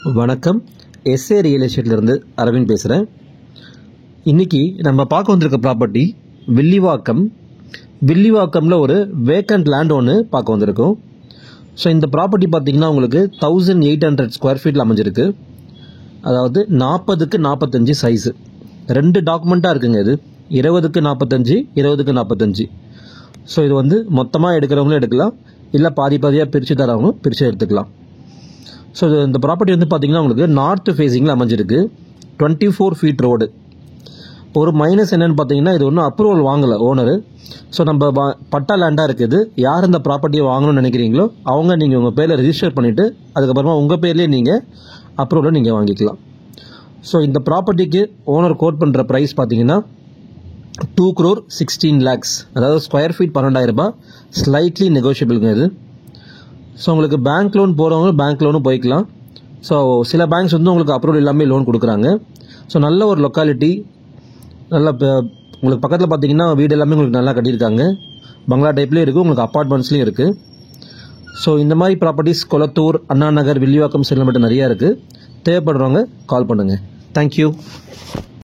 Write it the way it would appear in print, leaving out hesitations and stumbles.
வணக்கம். S A real எஸ்டேட்லேருந்து Aravind பேசுகிறேன். இன்றைக்கி நம்ம பார்க்க வந்திருக்க ப்ராப்பர்ட்டி வில்லிவாக்கமில் ஒரு வேக்கண்ட் லேண்ட் ஒன்று பார்க்க வந்திருக்கோம். ஸோ இந்த ப்ராப்பர்ட்டி பார்த்திங்கன்னா உங்களுக்கு 1800 ஸ்கொயர் ஃபீட்டில் அமைஞ்சிருக்கு. அதாவது 40க்கு 45 சைஸு. 2 டாக்குமெண்ட்டாக இருக்குங்க. இது 20க்கு 45, 20க்கு 45. ஸோ இது வந்து மொத்தமாக எடுக்கிறவங்களும் எடுக்கலாம், இல்லை பாதி பாதியாக பிரித்து தரவங்களும் பிரித்து எடுத்துக்கலாம். ஸோ இந்த ப்ராப்பர்ட்டி வந்து பார்த்திங்கன்னா உங்களுக்கு நார்த் ஃபேஸிங்கில் அமைஞ்சிருக்கு. 24 ஃபீட் ரோடு. ஒரு மைனஸ் என்னென்னு பார்த்தீங்கன்னா இது ஒன்றும் அப்ரூவல் வாங்கலை ஓனரு. ஸோ நம்ம பட்டா லேண்டாக இருக்குது. யார் இந்த ப்ராப்பர்ட்டியை வாங்கணும்னு நினைக்கிறீங்களோ அவங்க நீங்கள் உங்கள் பேரில் ரிஜிஸ்டர் பண்ணிவிட்டு அதுக்கப்புறமா உங்கள் பேர்லேயே நீங்கள் அப்ரூவலை நீங்கள் வாங்கிக்கலாம். ஸோ இந்த ப்ராப்பர்ட்டிக்கு ஓனர் கோட் பண்ணுற ப்ரைஸ் பார்த்தீங்கன்னா 2,16 lakhs. அதாவது ஸ்கொயர் ஃபீட் 12,000 ரூபாய். ஸ்லைட்லி நெகோஷியபிளுங்க இது. ஸோ உங்களுக்கு பேங்க் லோன் போகிறவங்க பேங்க் லோனும் போய்க்கலாம். ஸோ சில பேங்க்ஸ் வந்து உங்களுக்கு அப்ரூவல் எல்லாமே லோன் கொடுக்குறாங்க. ஸோ நல்ல ஒரு லொக்காலிட்டி. நல்லா உங்களுக்கு பக்கத்தில் பார்த்தீங்கன்னா வீடு எல்லாமே உங்களுக்கு நல்லா கட்டியிருக்காங்க. பங்களா டைப்லேயும் இருக்குது, உங்களுக்கு அப்பார்ட்மெண்ட்ஸ்லேயும் இருக்குது. ஸோ இந்த மாதிரி ப்ராப்பர்ட்டிஸ் கொளத்தூர், அண்ணா நகர், வில்லிவாக்கம், செல்லம்பட்டு நிறையா இருக்குது. தேவைப்படுறவங்க கால் பண்ணுங்கள். தேங்க்யூ.